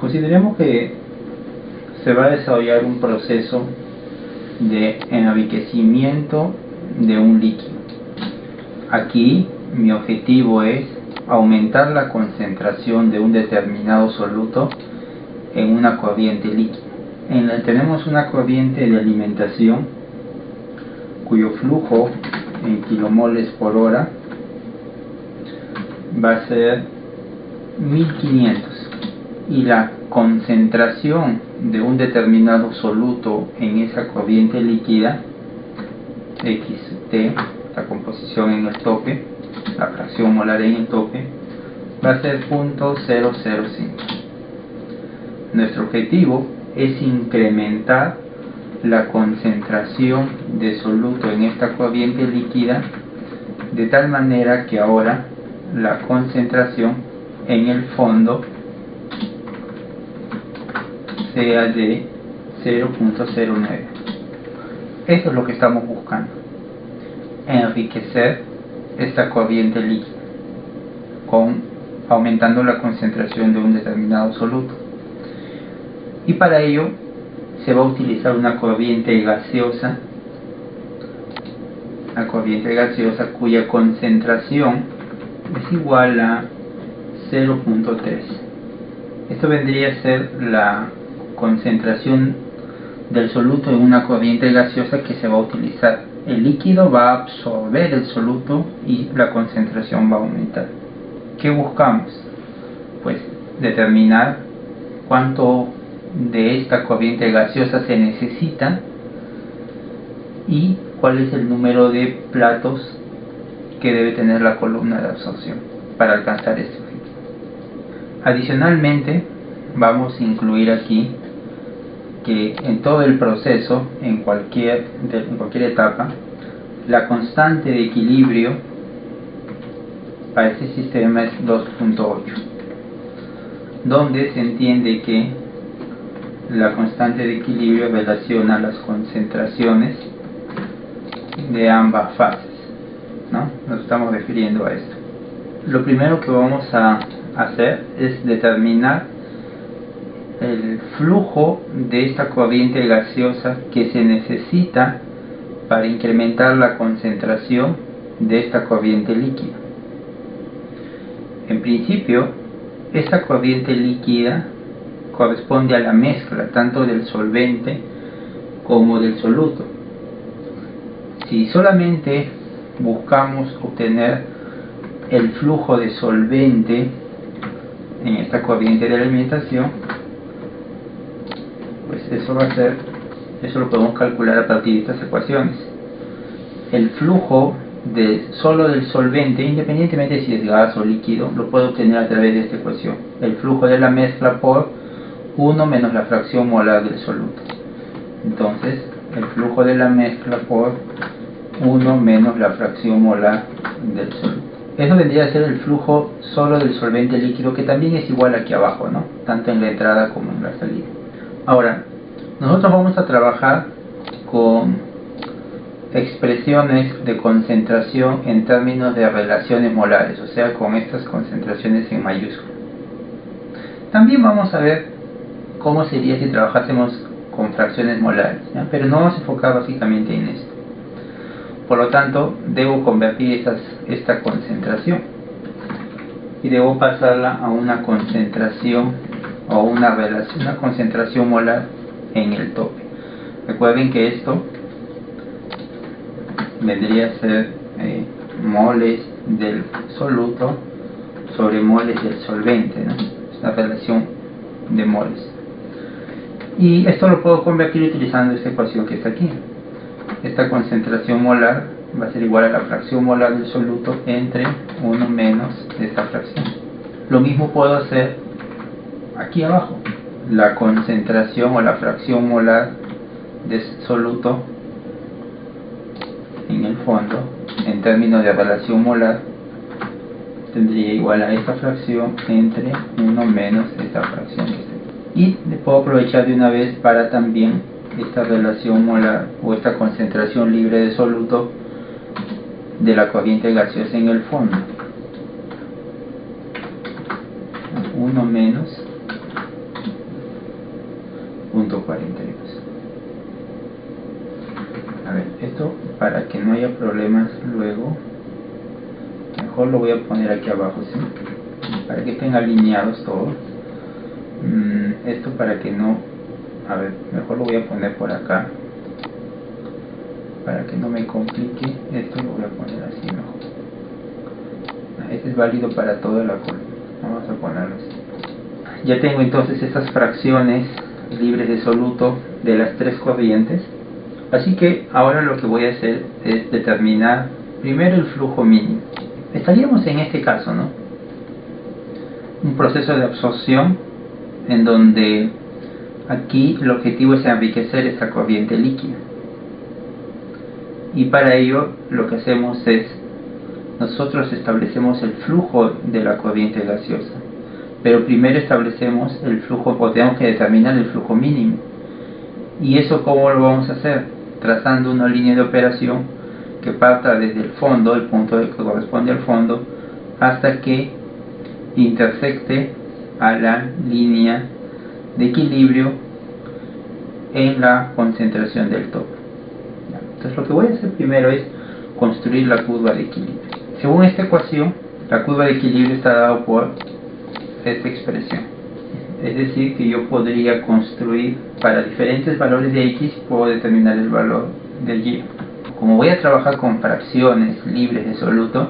Consideremos que se va a desarrollar un proceso de enriquecimiento de un líquido. Aquí mi objetivo es aumentar la concentración de un determinado soluto en una corriente líquida. Tenemos una corriente de alimentación cuyo flujo en kilomoles por hora va a ser 1500 y la concentración de un determinado soluto en esa corriente líquida, XT, la composición en el tope, la fracción molar en el tope, va a ser 0.005. Nuestro objetivo es incrementar la concentración de soluto en esta corriente líquida de tal manera que ahora la concentración en el fondo sea de 0.09. Eso es lo que estamos buscando: enriquecer esta corriente líquida aumentando la concentración de un determinado soluto. Y para ello se va a utilizar una corriente gaseosa, cuya concentración es igual a 0.3. Esto vendría a ser la concentración del soluto en una corriente gaseosa que se va a utilizar. El líquido va a absorber el soluto y la concentración va a aumentar. ¿Qué buscamos? Pues determinar cuánto de esta corriente gaseosa se necesita y cuál es el número de platos que debe tener la columna de absorción para alcanzar este objetivo. Adicionalmente, vamos a incluir aquí que en todo el proceso, en cualquier etapa, la constante de equilibrio para este sistema es 2.8, donde se entiende que la constante de equilibrio relaciona las concentraciones de ambas fases, ¿no? Nos estamos refiriendo a esto. Lo primero que vamos a hacer es determinar el flujo de esta corriente gaseosa que se necesita para incrementar la concentración de esta corriente líquida. En principio, esta corriente líquida corresponde a la mezcla tanto del solvente como del soluto. Si solamente buscamos obtener el flujo de solvente en esta corriente de alimentación, pues eso lo podemos calcular a partir de estas ecuaciones. El flujo solo del solvente, independientemente si es gas o líquido, lo puedo obtener a través de esta ecuación: el flujo de la mezcla por 1 menos la fracción molar del soluto. Entonces, el flujo de la mezcla por 1 menos la fracción molar del soluto. Eso vendría a ser el flujo solo del solvente líquido, que también es igual aquí abajo, ¿no? Tanto en la entrada como en la salida. Ahora, nosotros vamos a trabajar con expresiones de concentración en términos de relaciones molares, o sea, con estas concentraciones en mayúscula. También vamos a ver cómo sería si trabajásemos con fracciones molares, ¿ya? Pero no vamos a enfocar básicamente en esto. Por lo tanto, debo convertir esta concentración y debo pasarla a una concentración o una concentración molar en el tope. Recuerden que esto vendría a ser moles del soluto sobre moles del solvente, ¿no? Es una relación de moles. Y esto lo puedo convertir utilizando esta ecuación que está aquí. Esta concentración molar va a ser igual a la fracción molar del soluto entre 1 menos esta fracción. Lo mismo puedo hacer aquí abajo. La concentración o la fracción molar de soluto en el fondo, en términos de relación molar, tendría igual a esta fracción entre 1 menos esta fracción que está aquí. Y puedo aprovechar de una vez para también esta relación molar o esta concentración libre de soluto de la corriente gaseosa en el fondo. 1 menos para que no haya problemas luego, mejor lo voy a poner aquí abajo, ¿sí? Para que estén alineados todos. Esto para que no, a ver, mejor lo voy a poner por acá para que no me complique. Esto lo voy a poner así mejor. Este es válido para toda la columna. Vamos a ponerlo así. Ya tengo entonces estas fracciones libres de soluto de las tres corrientes. Así que ahora lo que voy a hacer es determinar primero el flujo mínimo. Estaríamos en este caso, ¿no? Un proceso de absorción en donde aquí el objetivo es enriquecer esta corriente líquida. Y para ello lo que hacemos es, nosotros establecemos el flujo de la corriente gaseosa. Pero primero establecemos el flujo, o tenemos que determinar el flujo mínimo. ¿Y eso cómo lo vamos a hacer? Trazando una línea de operación que parta desde el fondo, el punto que corresponde al fondo, hasta que intersecte a la línea de equilibrio en la concentración del tope. Entonces lo que voy a hacer primero es construir la curva de equilibrio. Según esta ecuación, la curva de equilibrio está dada por esta expresión. Es decir, que yo podría construir para diferentes valores de X, puedo determinar el valor de Y. Como voy a trabajar con fracciones libres de soluto,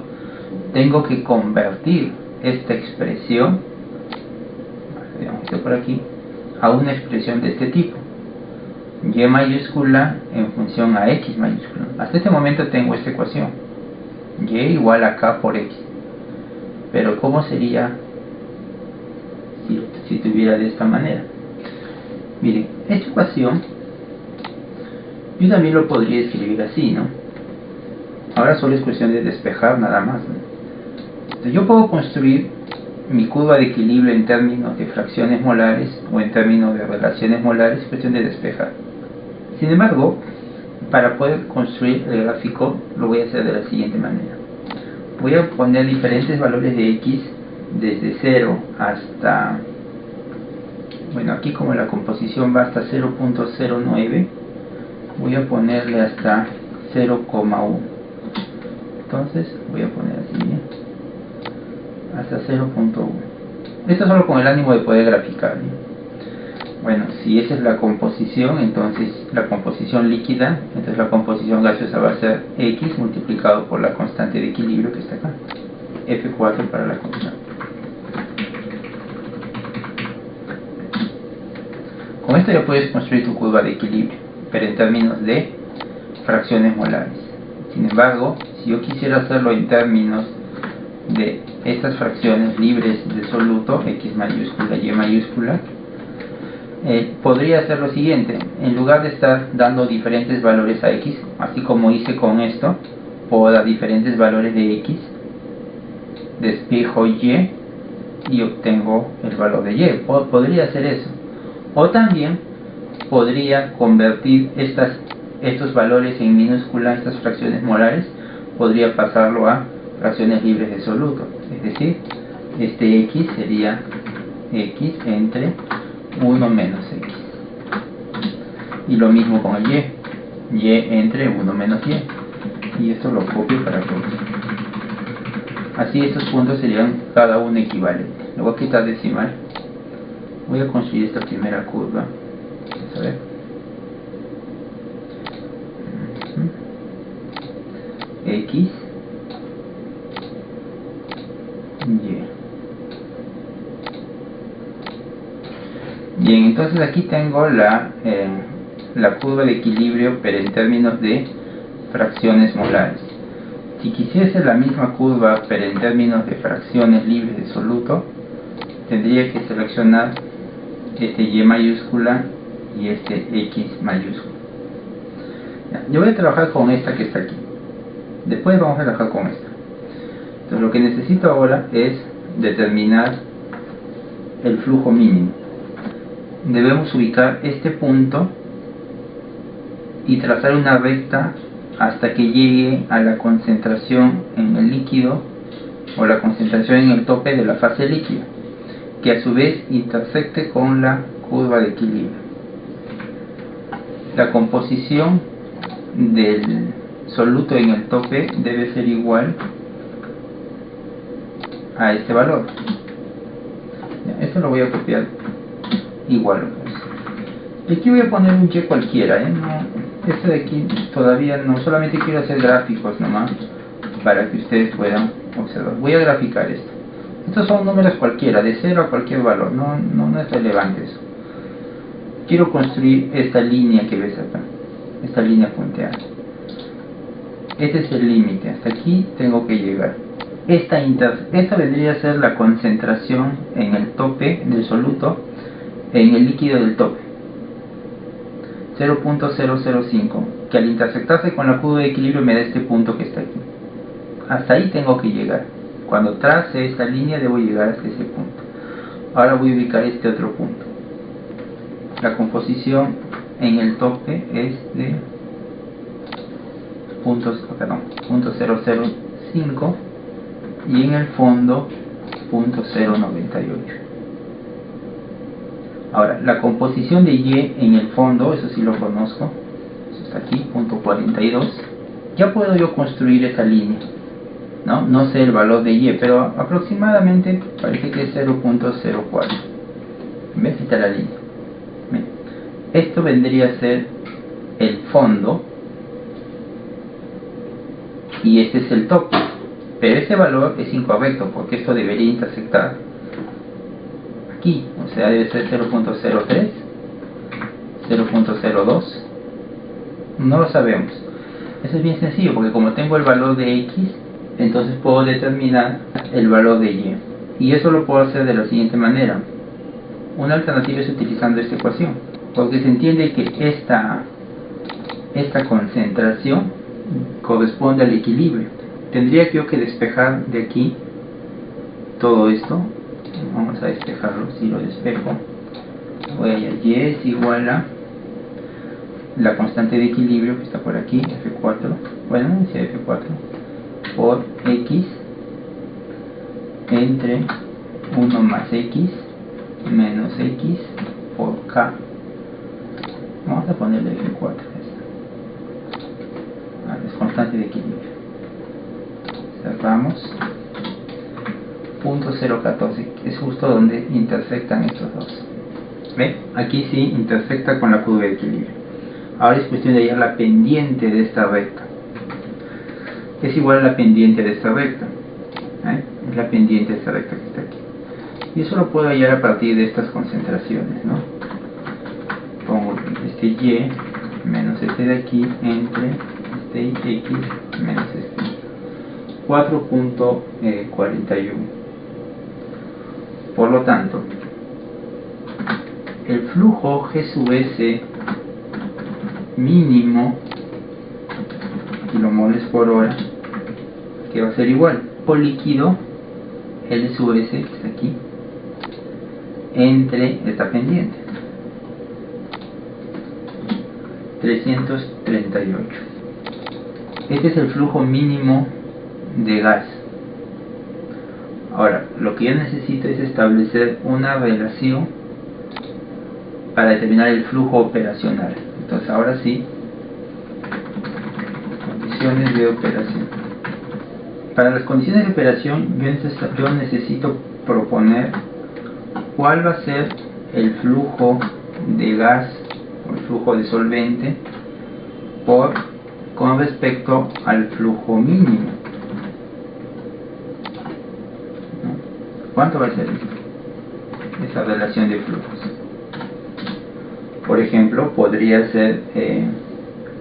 tengo que convertir esta expresión, digamos esto por aquí, a una expresión de este tipo. Y mayúscula en función a X mayúscula. Hasta este momento tengo esta ecuación. Y igual a K por X. Pero ¿cómo sería si tuviera de esta manera? Miren, esta ecuación yo también lo podría escribir así, ¿no? Ahora solo es cuestión de despejar nada más, ¿no? Entonces yo puedo construir mi curva de equilibrio en términos de fracciones molares o en términos de relaciones molares, es cuestión de despejar. Sin embargo, para poder construir el gráfico lo voy a hacer de la siguiente manera. Voy a poner diferentes valores de X desde 0 hasta, bueno, aquí como la composición va hasta 0.09, voy a ponerle hasta 0,1. Entonces voy a poner así, ¿bien? Hasta 0.1. Esto solo con el ánimo de poder graficar, ¿bien? Bueno, si esa es la composición, entonces la composición líquida, entonces la composición gaseosa va a ser X multiplicado por la constante de equilibrio que está acá, F4 para la constante. Con esto ya puedes construir tu curva de equilibrio, pero en términos de fracciones molares. Sin embargo, si yo quisiera hacerlo en términos de estas fracciones libres de soluto, X mayúscula, Y mayúscula, podría hacer lo siguiente. En lugar de estar dando diferentes valores a X, así como hice con esto, puedo dar diferentes valores de X, despejo Y y obtengo el valor de Y. Podría hacer eso. O también podría convertir estos valores en minúscula, estas fracciones molares, podría pasarlo a fracciones libres de soluto. Es decir, este X sería X entre 1 menos X. Y lo mismo con el Y entre 1 menos Y. Y esto lo copio para todos. Así estos puntos serían cada uno equivalente. Le voy a quitar decimal. Voy a construir esta primera curva. Vamos a ver. X, Y. Bien, entonces aquí tengo la curva de equilibrio, pero en términos de fracciones molares. Si quisiese la misma curva, pero en términos de fracciones libres de soluto, tendría que seleccionar este Y mayúscula y este X mayúscula. Yo voy a trabajar con esta que está aquí. Después vamos a trabajar con esta. Entonces lo que necesito ahora es determinar el flujo mínimo. Debemos ubicar este punto y trazar una recta hasta que llegue a la concentración en el líquido o la concentración en el tope de la fase líquida, que a su vez intersecte con la curva de equilibrio. La composición del soluto en el tope debe ser igual a este valor. Esto lo voy a copiar igual, pues. Y aquí voy a poner un y cualquiera, este de aquí todavía no, solamente quiero hacer gráficos nomás para que ustedes puedan observar. Voy a graficar esto. Estos son números cualquiera, de 0 a cualquier valor, no es relevante eso. Quiero construir esta línea que ves acá, esta línea punteada. Este es el límite, hasta aquí tengo que llegar. Esta vendría a ser la concentración en el tope del soluto, en el líquido del tope. 0.005, que al intersectarse con la curva de equilibrio me da este punto que está aquí. Hasta ahí tengo que llegar. Cuando trace esta línea debo llegar hasta ese punto. Ahora voy a ubicar este otro punto. La composición en el tope es de 0.005 y en el fondo 0.098. Ahora, la composición de Y en el fondo, eso sí lo conozco, eso está aquí, 0.42. Ya puedo yo construir esa línea, no sé el valor de Y, pero aproximadamente parece que es 0.04. ¿Ves? Está la línea. ¿Ven? Esto vendría a ser el fondo y este es el tope, pero ese valor es incorrecto porque esto debería intersectar aquí, o sea debe ser 0.03, 0.02, no lo sabemos. Eso es bien sencillo porque como tengo el valor de X, entonces puedo determinar el valor de Y, y eso lo puedo hacer de la siguiente manera. Una alternativa es utilizando esta ecuación, porque se entiende que esta concentración corresponde al equilibrio. Tendría yo que despejar de aquí todo esto. Vamos a despejarlo. Si lo despejo, voy a Y es igual a la constante de equilibrio que está por aquí, F4, bueno, dice F4 por X entre 1 más X menos X por K. Vamos a ponerle F4, es constante de equilibrio. Cerramos. 0.014, es justo donde intersectan estos dos. ¿Ven? Aquí sí intersecta con la curva de equilibrio. Ahora es cuestión de hallar la pendiente de esta recta. Es igual a la pendiente de esta recta. Es la pendiente de esta recta que está aquí. Y eso lo puedo hallar a partir de estas concentraciones, Pongo este Y menos este de aquí entre este X menos este. 4.41. Por lo tanto, el flujo G sub S mínimo kilomoles por hora, que va a ser igual por líquido L sub S, que está aquí, entre esta pendiente, 338. Este es el flujo mínimo de gas. Ahora, lo que yo necesito es establecer una relación para determinar el flujo operacional. Entonces, ahora sí, condiciones de operación. Para las condiciones de operación, yo necesito proponer cuál va a ser el flujo de gas o el flujo de solvente con respecto al flujo mínimo. ¿Cuánto va a ser esa relación de flujos? Por ejemplo, podría ser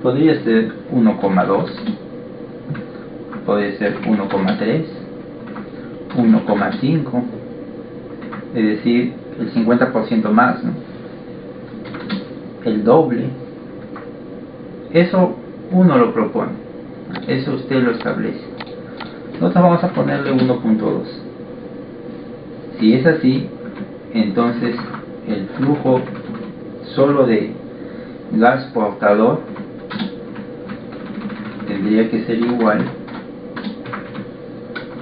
1,2, puede ser 1,3, 1,5, es decir, el 50% más, el doble. Eso uno lo propone, eso usted lo establece. Nosotros vamos a ponerle 1,2. Si es así, entonces el flujo solo de gas portador tendría que ser igual,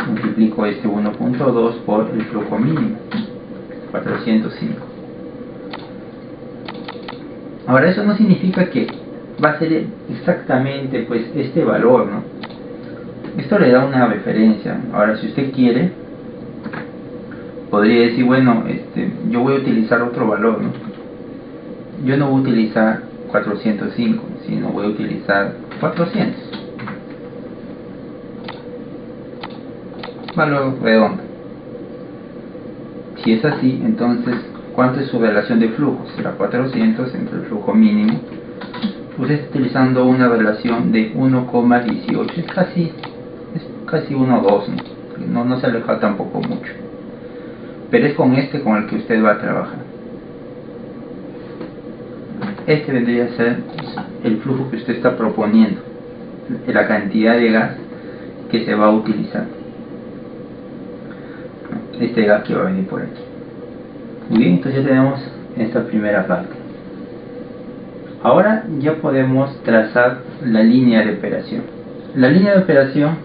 multiplico este 1,2 por el flujo mínimo, 405. Ahora, eso no significa que va a ser exactamente pues este valor, ¿no? Esto le da una referencia. Ahora, si usted quiere, podría decir, bueno, yo voy a utilizar otro valor, ¿no? Yo no voy a utilizar 405, sino voy a utilizar 400. Valor redondo. Si es así, entonces, ¿cuánto es su relación de flujo? Será 400 entre el flujo mínimo. Usted está utilizando una relación de 1,18. Es casi 1,2, ¿no? No se aleja tampoco mucho. Pero es con con el que usted va a trabajar. Este vendría a ser el flujo que usted está proponiendo, la cantidad de gas que se va a utilizar. Este gas que va a venir por aquí. Muy bien, entonces ya tenemos esta primera parte. Ahora ya podemos trazar la línea de operación. La línea de operación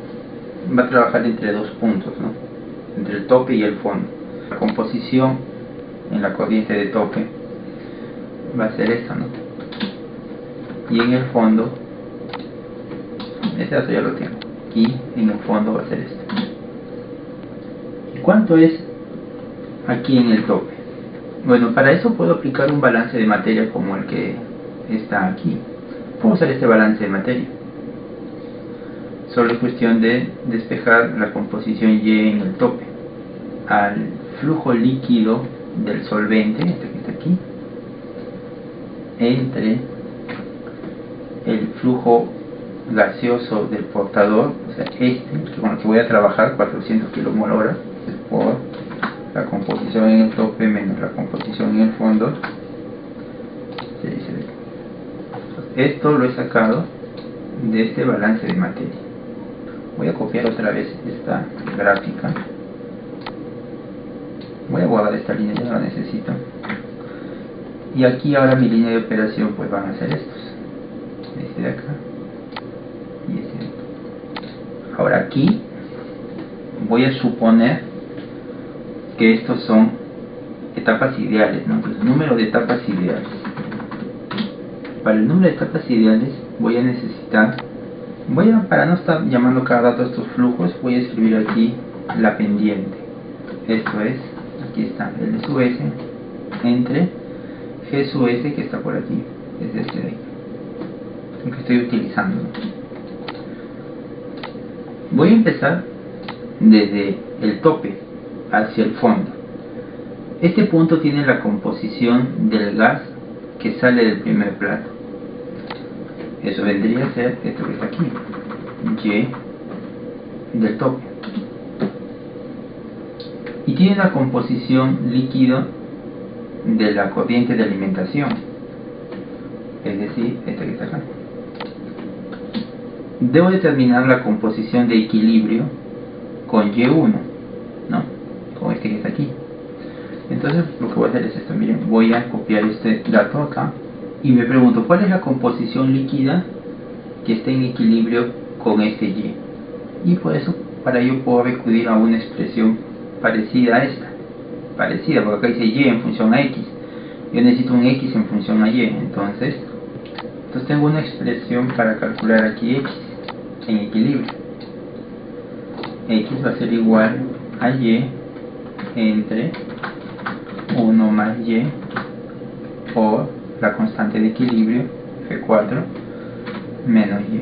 va a trabajar entre dos puntos, ¿no? Entre el tope y el fondo. La composición en la corriente de tope va a ser esta, ¿no? Y en el fondo, este dato ya lo tengo, y en el fondo va a ser esto. ¿Y cuánto es aquí en el tope? Bueno, para eso puedo aplicar un balance de materia como el que está aquí. Puedo usar este balance de materia. Solo es cuestión de despejar la composición Y en el tope. Al flujo líquido del solvente, este que está aquí, entre el flujo gaseoso del portador, o sea, con el que voy a trabajar, 400 kmol/h, por la composición en el tope menos la composición en el fondo, se dice. Esto lo he sacado de este balance de materia. Voy a copiar otra vez esta gráfica. Voy a guardar esta línea, ya no la necesito. Y aquí ahora mi línea de operación pues van a ser estos. Este de acá y este de acá. Ahora aquí voy a suponer que estos son etapas ideales, ¿no? El número de etapas ideales. Para el número de etapas ideales voy a necesitar, para no estar llamando cada dato a estos flujos, voy a escribir aquí la pendiente. Esto es, aquí está L sub S entre G sub S, que está por aquí, es este de aquí, el que estoy utilizando. Voy a empezar desde el tope hacia el fondo. Este punto tiene la composición del gas que sale del primer plato. Eso vendría a ser esto que está aquí, Y del tope. Y tiene una composición líquido de la corriente de alimentación, es decir, esta que está acá. Debo determinar la composición de equilibrio con Y1, ¿no? Con este que está aquí. Entonces lo que voy a hacer es esto, miren, voy a copiar este dato acá y me pregunto cuál es la composición líquida que está en equilibrio con este Y. Y por eso, para ello puedo recurrir a una expresión parecida a esta. Parecida, porque acá dice Y en función a X. Yo necesito un X en función a Y. Entonces tengo una expresión para calcular aquí X en equilibrio. X va a ser igual a Y entre 1 más Y por la constante de equilibrio F4 menos Y.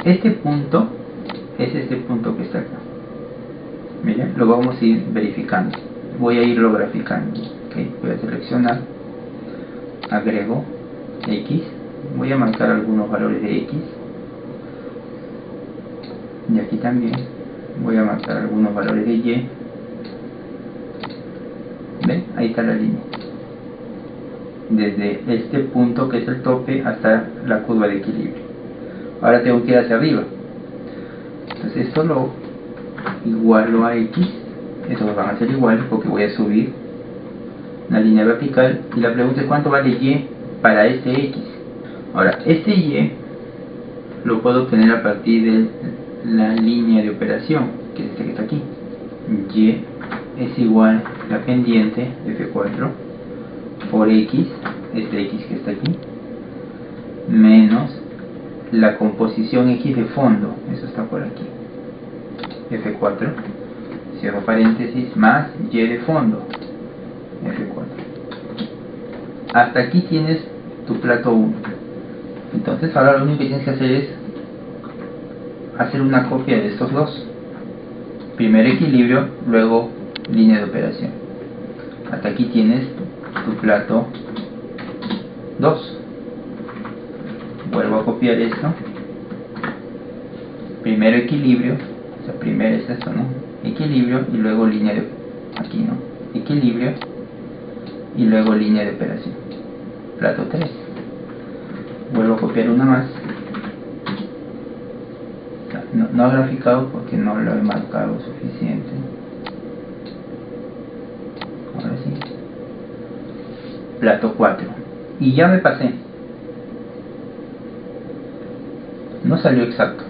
Este punto es este punto que está acá. Miren, lo vamos a ir verificando. Voy a irlo graficando. Okay, voy a seleccionar, agrego X, voy a marcar algunos valores de X. Y aquí también voy a marcar algunos valores de Y. ¿Ven? Ahí está la línea. Desde este punto que es el tope hasta la curva de equilibrio. Ahora tengo que ir hacia arriba. Entonces esto lo igualo a X. Estos van a ser iguales porque voy a subir una línea vertical. Y la pregunta es cuánto vale Y para este X. Ahora, este Y lo puedo obtener a partir de la línea de operación, que es este que está aquí. Y es igual a la pendiente F4 por x, este x que está aquí, menos la composición x de fondo, eso está por aquí, F4, cierro paréntesis, más y de fondo, F4. Hasta aquí tienes tu plato 1. Entonces ahora lo único que tienes que hacer es hacer una copia de estos dos. Primero equilibrio, luego línea de operación. Hasta aquí tienes tu plato 2. Vuelvo a copiar esto. Primero equilibrio, o sea, primero es esto, ¿no? Equilibrio y luego línea de... aquí, ¿no? Equilibrio y luego línea de operación. Plato 3. Vuelvo a copiar una más. No he graficado porque no lo he marcado suficiente. Ahora sí. Plato 4. Y ya me pasé. No salió exacto.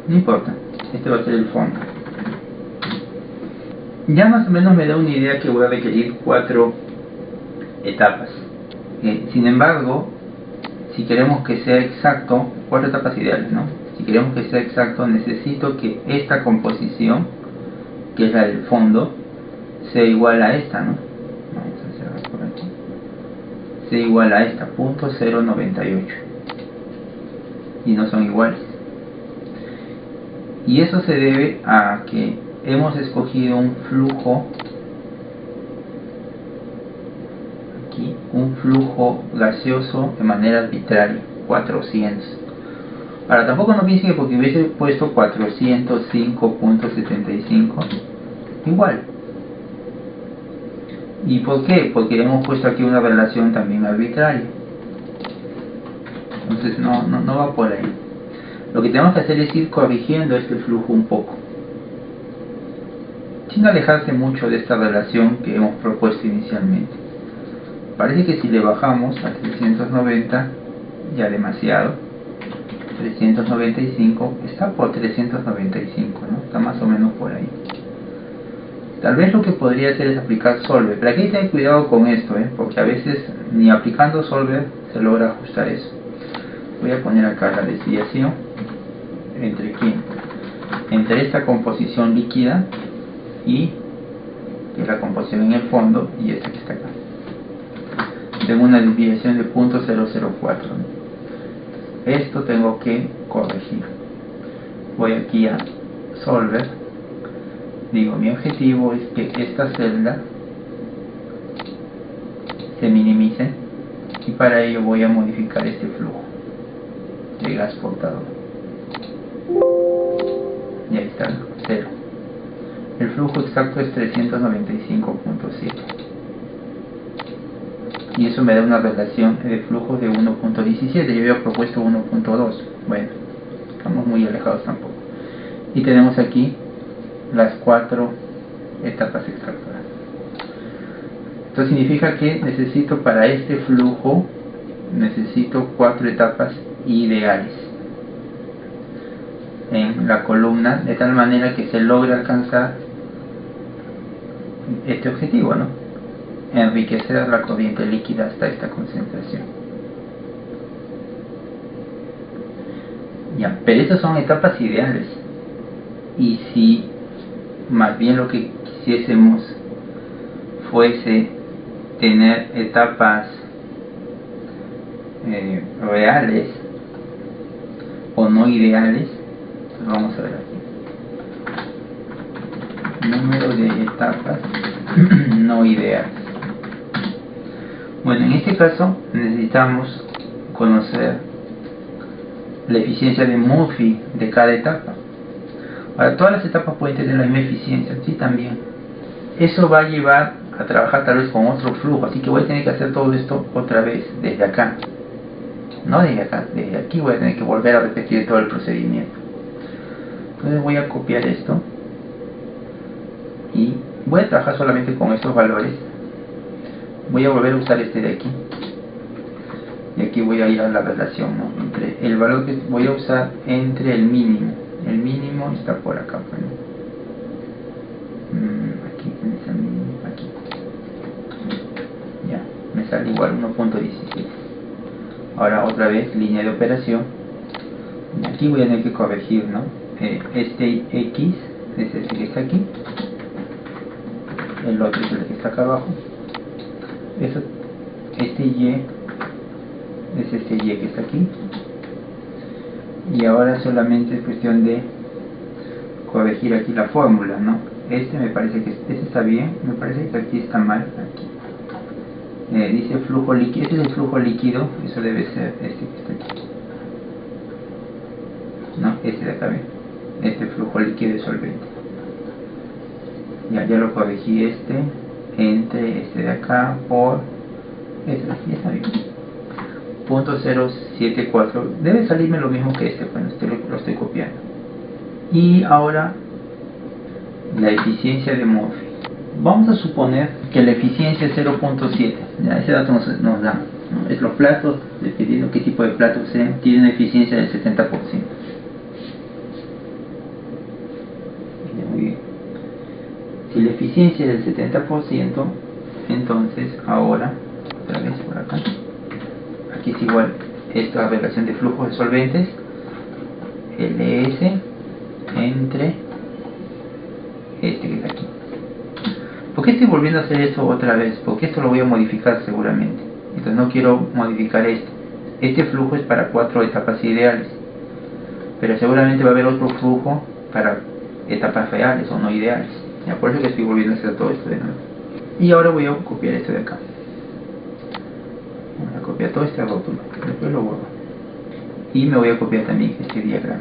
No importa. Este va a ser el fondo. Ya más o menos me da una idea que voy a requerir 4 etapas. Sin embargo, si queremos que sea exacto, 4 etapas ideales, ¿no? Si queremos que sea exacto, necesito que esta composición, que es la del fondo, sea igual a esta, ¿no? Vamos a cerrar por aquí. Sea igual a esta, .098. Y no son iguales. Y eso se debe a que hemos escogido un flujo, aquí, un flujo gaseoso de manera arbitraria, 400. Ahora tampoco no piensen que porque hubiese puesto 405.75 igual. ¿Y por qué? Porque hemos puesto aquí una relación también arbitraria. Entonces no va por ahí. Lo que tenemos que hacer es ir corrigiendo este flujo un poco, sin alejarse mucho de esta relación que hemos propuesto inicialmente. Parece que si le bajamos a 390, ya demasiado. 395 está por 395, ¿no? Está más o menos por ahí. Tal vez lo que podría hacer es aplicar Solver, pero aquí hay que tener cuidado con esto, porque a veces ni aplicando Solver se logra ajustar eso. Voy a poner acá la desviación entre quién, entre esta composición líquida y que es la composición en el fondo y esta que está acá. Tengo una desviación de 0.004, ¿no? Esto tengo que corregir. Voy aquí a Solver. Digo, mi objetivo es que esta celda se minimice y para ello voy a modificar este flujo de gas portador. Y ahí está, 0. El flujo exacto es 395.7. Y eso me da una relación de flujo de 1.17. Yo había propuesto 1.2. Bueno, estamos muy alejados tampoco. Y tenemos aquí las 4 etapas extractoras. Esto significa que necesito para este flujo, necesito 4 etapas ideales en la columna, de tal manera que se logre alcanzar este objetivo, ¿no? Enriquecer la corriente líquida hasta esta concentración. Ya, pero estas son etapas ideales. Y si más bien lo que quisiésemos fuese tener etapas reales o no ideales, entonces vamos a ver aquí, número de etapas no ideales. Bueno, en este caso necesitamos conocer la eficiencia de Murphy de cada etapa. Ahora, todas las etapas pueden tener la misma eficiencia, sí, también. Eso va a llevar a trabajar tal vez con otro flujo, así que voy a tener que hacer todo esto otra vez desde acá. No desde acá, desde aquí voy a tener que volver a repetir todo el procedimiento. Entonces voy a copiar esto y voy a trabajar solamente con estos valores. Voy a volver a usar este de aquí y aquí voy a ir a la relación, ¿no? Entre el valor que voy a usar entre el mínimo está por acá, bueno. Aquí, aquí igual 1.16. Ahora otra vez línea de operación. Aquí voy a tener que corregir, ¿no? Este X es este que está aquí, el otro es el que está acá abajo. Este Y es este Y que está aquí. Y ahora solamente es cuestión de corregir aquí la fórmula, ¿no? Me parece que este está bien, me parece que aquí está mal. Aquí dice flujo líquido, este es el flujo líquido, eso debe ser este que está aquí. No, este de acá, ¿ven? Este flujo líquido de solvente. Ya lo corregí, entre este de acá por este de aquí, está bien. 0.074, debe salirme lo mismo que bueno, lo estoy copiando. Y ahora la eficiencia de Murphy. Vamos a suponer que la eficiencia es 0.7. Ese dato nos da, ¿no? Es los platos, dependiendo qué tipo de platos sean, tienen una eficiencia del 70%. Muy bien. Si la eficiencia es del 70%, entonces ahora, otra vez por acá, aquí es igual esta relación de flujos de solventes, LS entre este que está aquí. ¿Por qué estoy volviendo a hacer esto otra vez? Porque esto lo voy a modificar seguramente. Entonces no quiero modificar esto. Este flujo es para 4 etapas ideales, pero seguramente va a haber otro flujo para etapas reales o no ideales. Ya, por eso que estoy volviendo a hacer todo esto de nuevo. Y ahora voy a copiar esto de acá. Voy a copiar todo este rótulo, después lo borro. Y me voy a copiar también este diagrama.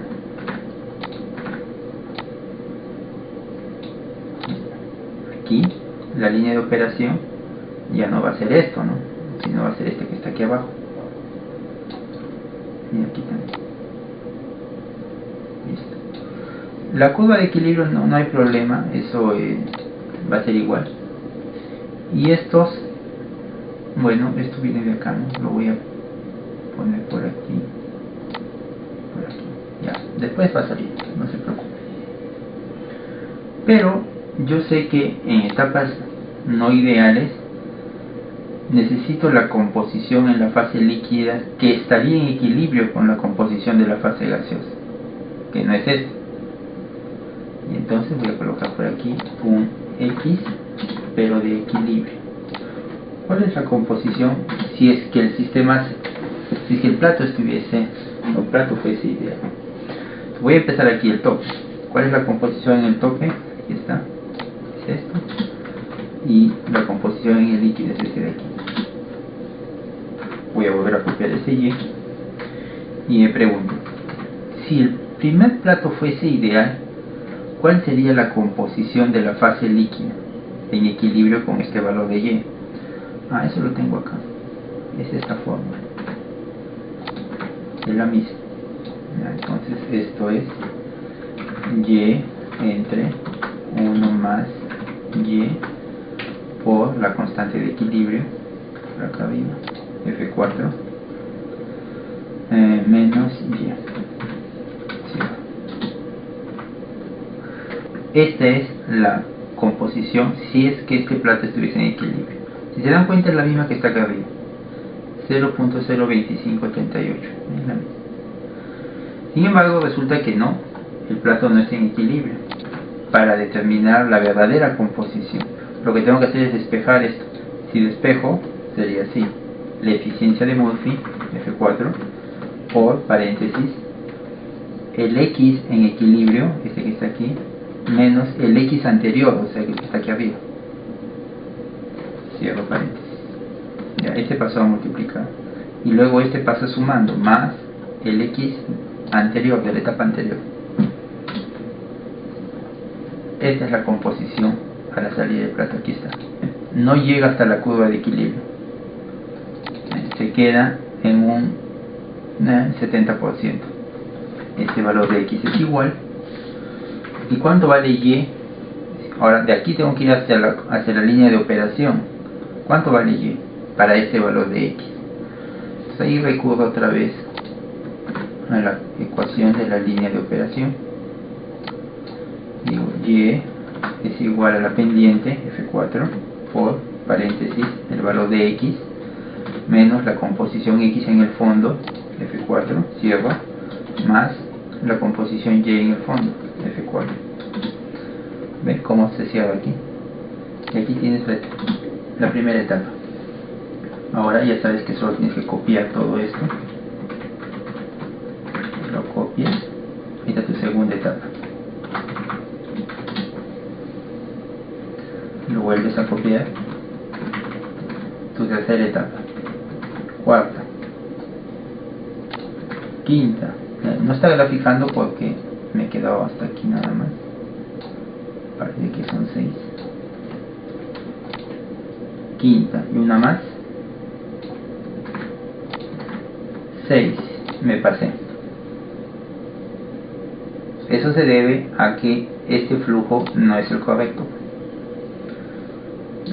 Aquí la línea de operación ya no va a ser esto, ¿no? Sino va a ser este que está aquí abajo. Y aquí también. Listo. La curva de equilibrio no hay problema, eso va a ser igual. Y estos, bueno, esto viene de acá, ¿no? Lo voy a poner por aquí. Por aquí. Ya, después va a salir, no se preocupe. Pero yo sé que en etapas no ideales necesito la composición en la fase líquida que estaría en equilibrio con la composición de la fase gaseosa, que no es esto. Y entonces voy a colocar por aquí un X, pero de equilibrio. ¿Cuál es la composición si es que el sistema, si es que el plato fuese ideal? Voy a empezar aquí el tope. ¿Cuál es la composición en el tope? Aquí está. Esto, y la composición en el líquido es este de aquí. Voy a volver a copiar ese Y y me pregunto, si el primer plato fuese ideal, ¿cuál sería la composición de la fase líquida en equilibrio con este valor de Y? Eso lo tengo acá, es esta fórmula, es la misma. Entonces esto es Y entre 1 más Y por la constante de equilibrio, por acá arriba, F4, menos Y. ¿Sí? Esta es la composición si es que este plato estuviese en equilibrio. Si se dan cuenta es la misma que está acá arriba, 0.02538. Sin embargo resulta que no, el plato no está en equilibrio. Para determinar la verdadera composición, lo que tengo que hacer es despejar esto. Si despejo, sería así: la eficiencia de Murphy, F4, por paréntesis, el X en equilibrio, este que está aquí, menos el X anterior, o sea, que está aquí arriba. Cierro paréntesis. Ya, este pasó a multiplicar. Y luego este pasa sumando, más el X anterior, de la etapa anterior. Esta es la composición a la salida del plato, aquí está. No llega hasta la curva de equilibrio. Se queda en un 70%. Este valor de X es igual. ¿Y cuánto vale Y? Ahora de aquí tengo que ir hacia la línea de operación. ¿Cuánto vale Y para este valor de X? Entonces ahí recurro otra vez a la ecuación de la línea de operación. Digo, Y es igual a la pendiente F4 por paréntesis el valor de X menos la composición X en el fondo, F4, cierro, más la composición Y en el fondo, F4. ¿Ves cómo se cierra aquí? Y aquí tienes la primera etapa. Ahora ya sabes que solo tienes que copiar todo esto. Lo copias. Ahí está tu segunda etapa. Lo vuelves a copiar. Tu tercera etapa. Cuarta. Quinta. No está graficando porque me he quedado hasta aquí nada más. Parece que son 6. Quinta y una más. 6. Me pasé. Eso se debe a que este flujo no es el correcto.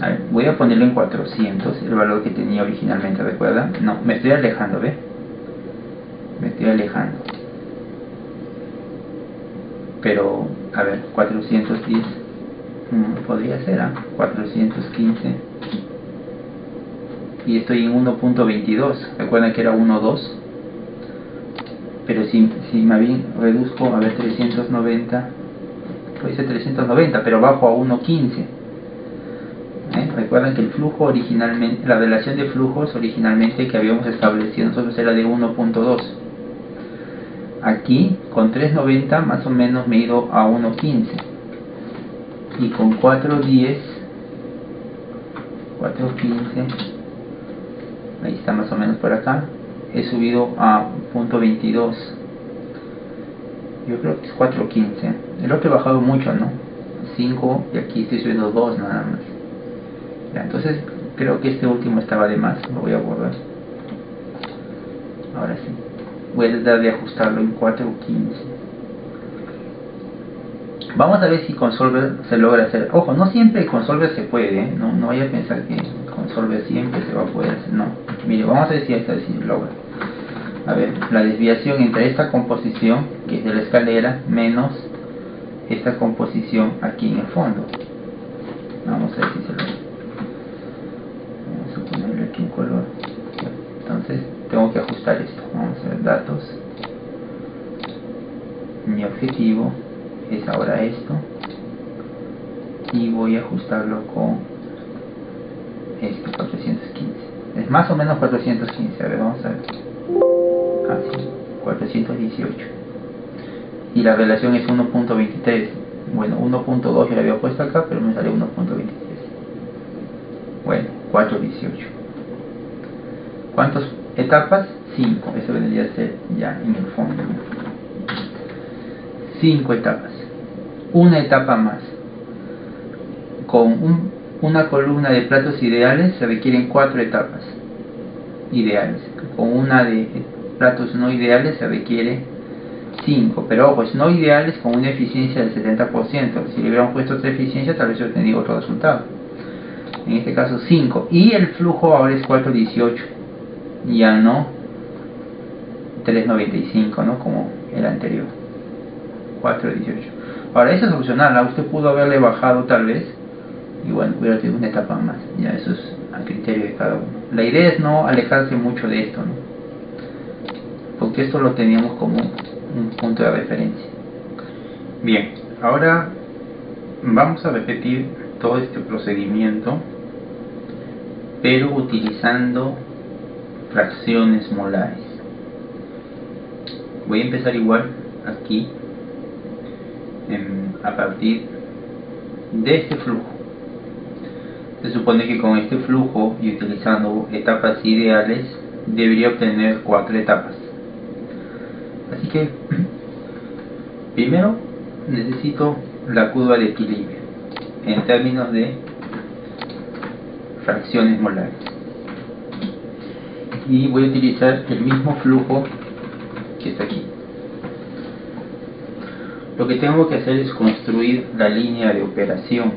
A ver, voy a ponerlo en 400, el valor que tenía originalmente, ¿recuerda? No, me estoy alejando, ¿ve? Me estoy alejando. Pero, a ver, 410 podría ser, 415. Y estoy en 1.22. Recuerdan que era 1.2. Pero si más bien reduzco, a ver, 390, puede ser 390, pero bajo a 1.15. Recuerdan que el flujo originalmente, la relación de flujos originalmente que habíamos establecido nosotros era de 1.2. Aquí con 390 más o menos me he ido a 1.15. Y con 4.10, 4.15, ahí está más o menos por acá, he subido a 0.22. Yo creo que es 4.15. El otro he bajado mucho, ¿no? 5 y aquí estoy subiendo 2 nada más. Ya, entonces creo que este último estaba de más, lo voy a borrar. Ahora sí. Voy a tratar de ajustarlo en 4.15. Vamos a ver si con Solver se logra hacer. Ojo, no siempre con Solver se puede, ¿eh? No vaya a pensar que con Solver siempre se va a poder hacer. No. Mire, vamos a ver si esta sí logra. A ver, la desviación entre esta composición, que es de la escalera, menos esta composición aquí en el fondo. Vamos a ver si se logra. Vamos a ponerle aquí un color. Entonces, tengo que ajustar esto. Vamos a ver datos. Mi objetivo es ahora esto. Y voy a ajustarlo con este 415. Es más o menos 415. A ver, vamos a ver. Así, 418. Y la relación es 1.23. Bueno, 1.2 yo lo había puesto acá, pero me sale 1.23. Bueno, 418. ¿Cuántas etapas? 5. Eso debería ser ya en el fondo. 5 etapas. Una etapa más. Con una columna de platos ideales se requieren 4 etapas ideales. Con una de platos no ideales se requiere 5, pero ojo, es no ideales con una eficiencia del 70%. Si le hubiéramos puesto otra eficiencia, tal vez yo tendría otro resultado. En este caso 5, y el flujo ahora es 418, ya no 395, ¿no? Como el anterior. 418. Ahora eso es opcional, usted pudo haberle bajado tal vez, y bueno, hubiera tenido una etapa más. Ya eso es a criterio de cada uno. La idea es no alejarse mucho de esto, ¿no? Porque esto lo teníamos como un punto de referencia. Bien, ahora vamos a repetir todo este procedimiento, pero utilizando fracciones molares. Voy a empezar igual aquí, a partir de este flujo. Se supone que con este flujo y utilizando etapas ideales debería obtener 4 etapas. Así que primero necesito la curva de equilibrio en términos de fracciones molares, y voy a utilizar el mismo flujo que está aquí. Lo que tengo que hacer es construir la línea de operación.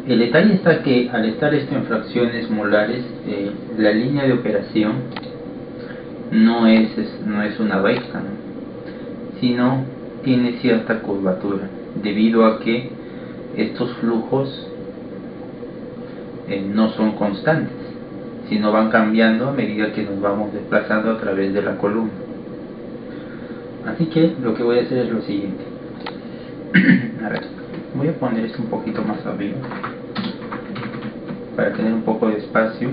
El detalle está que al estar esto en fracciones molares, la línea de operación no es una recta, ¿no? Sino tiene cierta curvatura, debido a que estos flujos no son constantes, sino van cambiando a medida que nos vamos desplazando a través de la columna. Así que lo que voy a hacer es lo siguiente. A ver, voy a poner esto un poquito más arriba para tener un poco de espacio.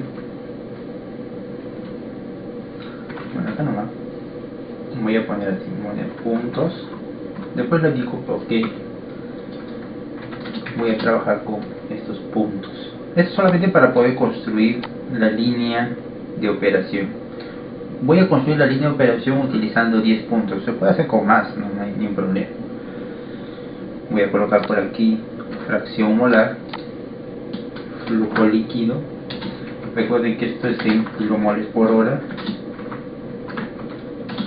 Bueno, acá nomás voy a poner así, voy a poner puntos. Después les digo por qué voy a trabajar con estos puntos. Esto solamente para poder construir la línea de operación. Voy a construir la línea de operación utilizando 10 puntos. Se puede hacer con más, no hay ningún problema. Voy a colocar por aquí fracción molar, flujo líquido. Recuerden que esto es en kilomoles por hora.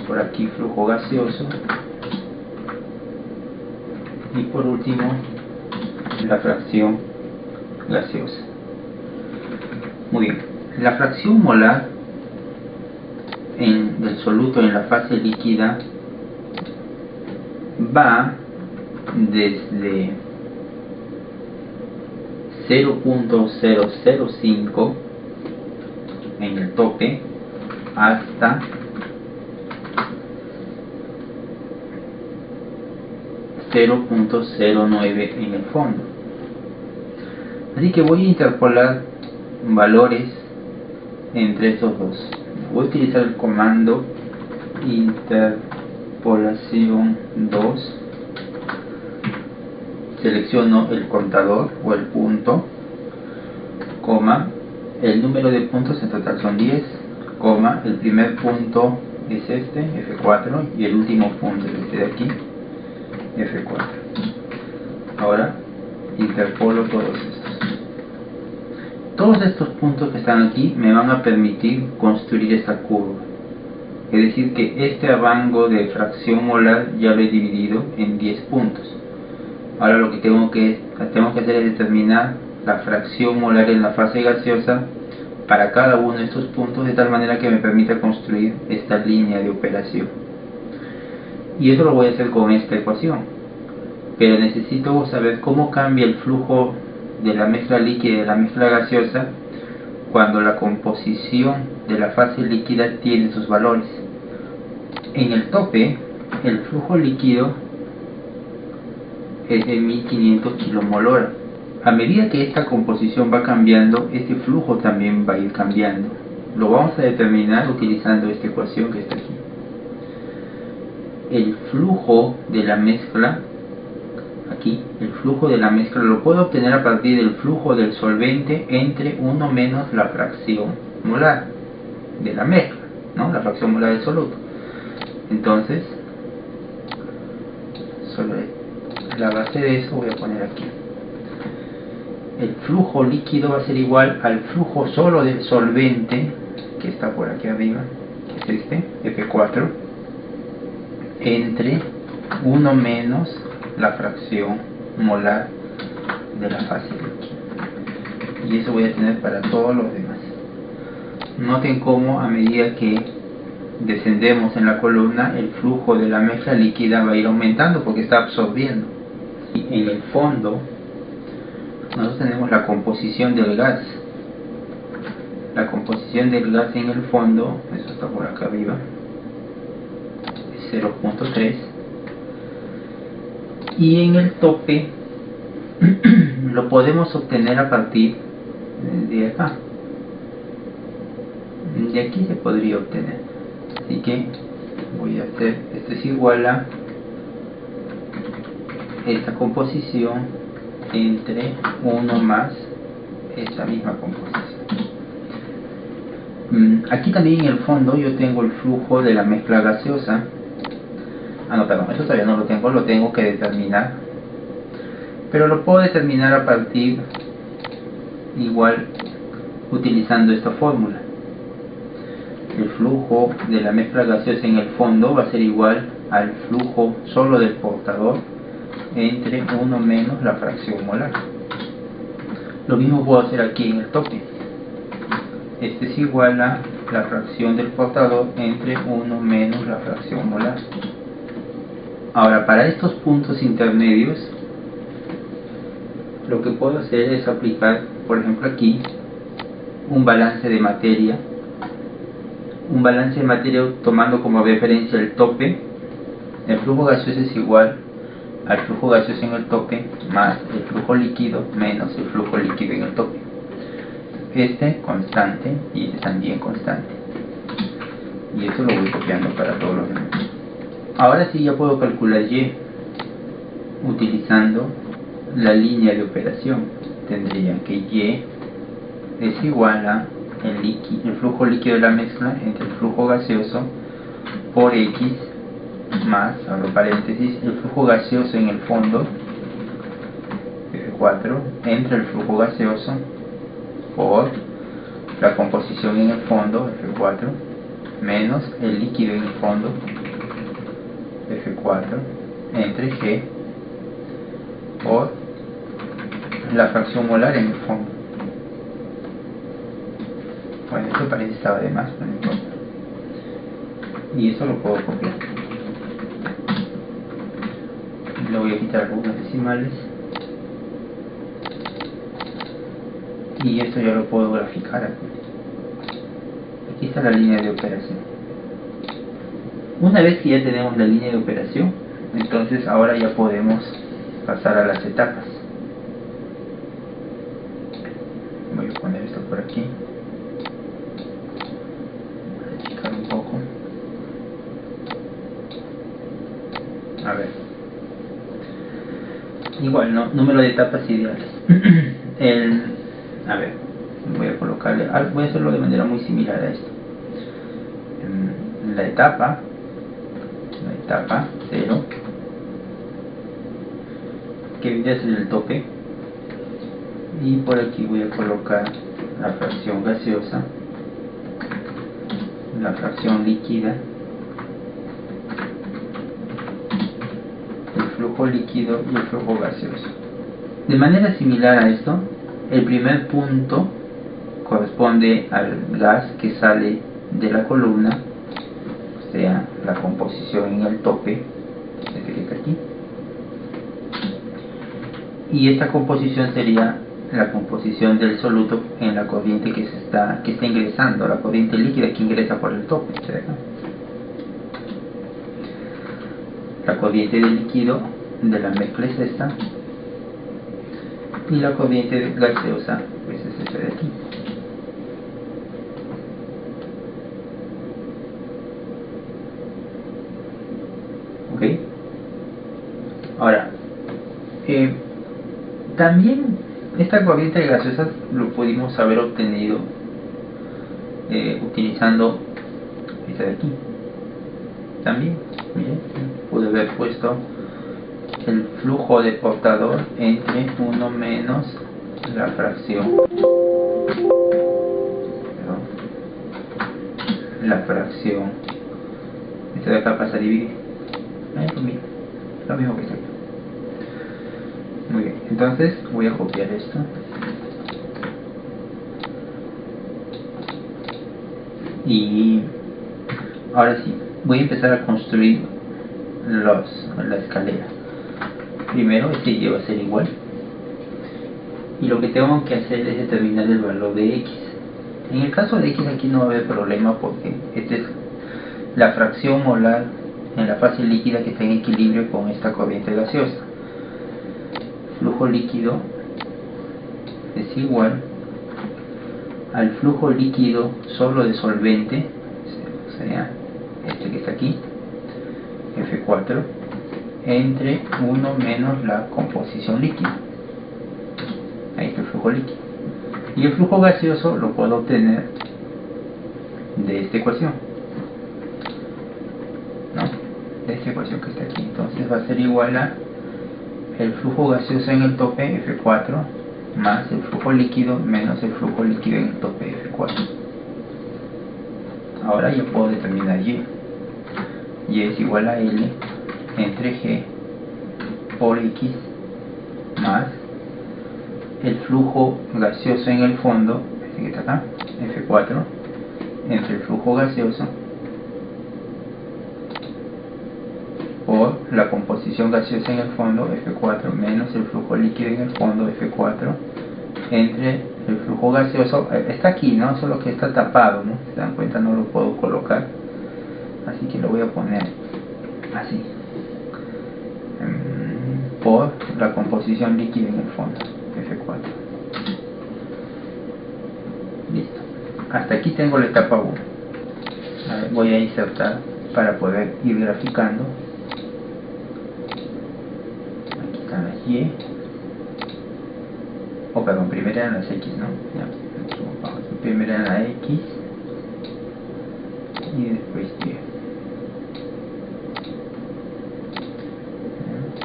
Por aquí flujo gaseoso. Y por último la fracción gaseosa. Muy bien, la fracción molar del soluto en la fase líquida va desde 0.005 en el tope hasta 0.09 en el fondo. Así que voy a interpolar valores entre estos dos. Voy a utilizar el comando interpolación 2. Selecciono el contador o el punto, coma, el número de puntos en total son 10, coma, el primer punto es este, F4, y el último punto es este de aquí, F4. Ahora interpolo todos estos. Todos estos puntos que están aquí me van a permitir construir esta curva. Es decir que este rango de fracción molar ya lo he dividido en 10 puntos. Ahora lo que tengo que hacer es determinar la fracción molar en la fase gaseosa para cada uno de estos puntos, de tal manera que me permita construir esta línea de operación. Y eso lo voy a hacer con esta ecuación. Pero necesito saber cómo cambia el flujo de la mezcla líquida y de la mezcla gaseosa cuando la composición de la fase líquida tiene sus valores. En el tope, el flujo líquido es de 1500 kmol/h. A medida que esta composición va cambiando, este flujo también va a ir cambiando. Lo vamos a determinar utilizando esta ecuación que está aquí. El flujo de la mezcla, aquí, el flujo de la mezcla lo puedo obtener a partir del flujo del solvente entre 1 menos la fracción molar de la mezcla, ¿no? La fracción molar del soluto. Entonces, sobre la base de eso voy a poner aquí. El flujo líquido va a ser igual al flujo solo del solvente, que está por aquí arriba, que es este, F4, entre 1 menos la fracción molar de la fase líquida. Y eso voy a tener para todos los demás. Noten cómo a medida que descendemos en la columna, el flujo de la mezcla líquida va a ir aumentando porque está absorbiendo. Y en el fondo nosotros tenemos la composición del gas. La composición del gas en el fondo, eso está por acá arriba, es 0.3. Y en el tope lo podemos obtener a partir de acá. De aquí se podría obtener. Así que voy a hacer, esto es igual a esta composición entre 1 más esta misma composición. Aquí también en el fondo yo tengo el flujo de la mezcla gaseosa. No, perdón, esto todavía no lo tengo que determinar. Pero lo puedo determinar a partir, igual, utilizando esta fórmula. El flujo de la mezcla gaseosa en el fondo va a ser igual al flujo solo del portador entre 1 menos la fracción molar. Lo mismo puedo hacer aquí en el tope. Este es igual a la fracción del portador entre 1 menos la fracción molar. Ahora, para estos puntos intermedios, lo que puedo hacer es aplicar, por ejemplo aquí, un balance de materia. Un balance de materia tomando como referencia el tope. El flujo gaseoso es igual al flujo gaseoso en el tope más el flujo líquido menos el flujo líquido en el tope. Este constante y este también constante. Y esto lo voy copiando para todos los demás. Ahora sí ya puedo calcular Y utilizando la línea de operación. Tendría que Y es igual a el flujo líquido de la mezcla entre el flujo gaseoso por X más, abro paréntesis, el flujo gaseoso en el fondo, F4, entre el flujo gaseoso por la composición en el fondo, F4, menos el líquido en el fondo, F4, entre G por la fracción molar en el fondo. Bueno, esto parece que estaba de más, pero no importa. Y eso lo puedo copiar. Le voy a quitar algunos decimales. Y esto ya lo puedo graficar aquí. Aquí está la línea de operación. Una vez que ya tenemos la línea de operación, entonces ahora ya podemos pasar a las etapas. Voy a poner esto por aquí. Voy a achicar un poco. A ver. Igual, ¿no? Número de etapas ideales. A ver, voy a colocarle, voy a hacerlo de manera muy similar a esto. La etapa 0, que vendría a ser el tope, y por aquí voy a colocar la fracción gaseosa, la fracción líquida, el flujo líquido y el flujo gaseoso. De manera similar a esto, el primer punto corresponde al gas que sale de la columna, o sea, la composición en el tope, este que está aquí. Y esta composición sería la composición del soluto en la corriente que está ingresando, la corriente líquida que ingresa por el tope. La corriente de líquido de la mezcla es esta, y la corriente gaseosa pues es esta de aquí. Ok. Ahora, también esta corriente gaseosa lo pudimos haber obtenido utilizando esta de aquí. También, miren, pude haber puesto el flujo de portador entre 1 menos la fracción, esto de acá pasa a dividir, mira, lo mismo que está aquí. Muy bien, entonces voy a copiar esto y ahora sí voy a empezar a construir la escalera. Primero este Y va a ser igual, y lo que tengo que hacer es determinar el valor de X. En el caso de X aquí no va a haber problema porque esta es la fracción molar en la fase líquida que está en equilibrio con esta corriente gaseosa. Flujo líquido es igual al flujo líquido solo de solvente, o sea, este que está aquí, F4, entre 1 menos la composición líquida. Ahí está el flujo líquido. Y el flujo gaseoso lo puedo obtener de esta ecuación, ¿no? De esta ecuación que está aquí. Entonces va a ser igual a el flujo gaseoso en el tope, F4, más el flujo líquido menos el flujo líquido en el tope, F4. Ahora ya puedo determinar Y. Y es igual a L entre G por X más el flujo gaseoso en el fondo, este que está acá, F4, entre el flujo gaseoso por la composición gaseosa en el fondo, F4, menos el flujo líquido en el fondo, F4, entre el flujo gaseoso. Está aquí, ¿no? Solo que está tapado, ¿no? Se dan cuenta, no lo puedo colocar, así que lo voy a poner así, por la composición líquida en el fondo, F4. Listo. Hasta aquí tengo la etapa 1. Voy a insertar para poder ir graficando. Aquí están las Y. Perdón, primero eran las X, ¿no? Ya, primero eran la X y después Y.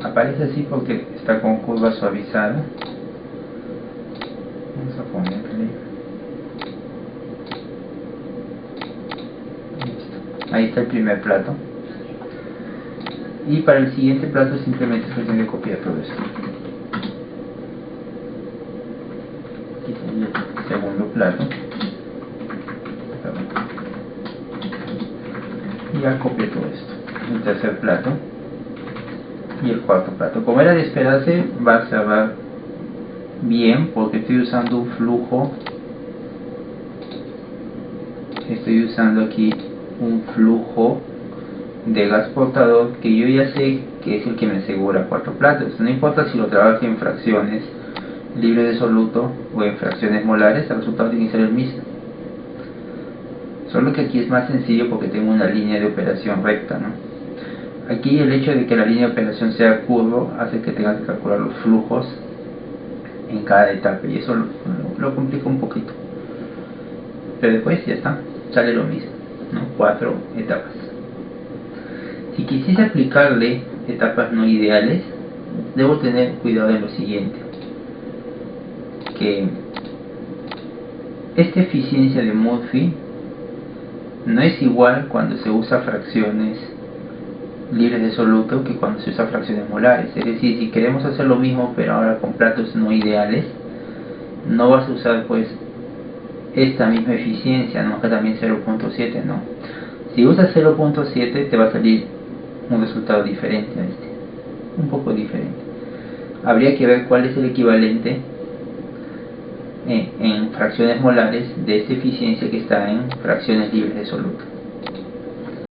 Aparece así porque está con curva suavizada. Vamos a ponerle. Listo. Ahí está el primer plato. Y para el siguiente plato simplemente es cuestión de copiar todo esto. Aquí sería el segundo plato. Y ya copié todo esto. El tercer plato. Y el cuarto plato. Como era de esperarse, va a cerrar bien porque estoy usando un flujo. Estoy usando aquí un flujo de gas portador que yo ya sé que es el que me asegura 4 platos. No importa si lo trabajo en fracciones libres de soluto o en fracciones molares, el resultado tiene que ser el mismo. Solo que aquí es más sencillo porque tengo una línea de operación recta, ¿no? Aquí el hecho de que la línea de operación sea curvo hace que tenga que calcular los flujos en cada etapa y eso lo complica un poquito. Pero después ya está, sale lo mismo, ¿no? 4 etapas. Si quisiese aplicarle etapas no ideales, debo tener cuidado en lo siguiente, que esta eficiencia de Murphy no es igual cuando se usa fracciones libres de soluto que cuando se usa fracciones molares. Es decir, si queremos hacer lo mismo pero ahora con platos no ideales, no vas a usar pues esta misma eficiencia, no, acá también 0.7, no. Si usas 0.7 te va a salir un resultado diferente a este, un poco diferente. Habría que ver cuál es el equivalente en fracciones molares de esta eficiencia que está en fracciones libres de soluto.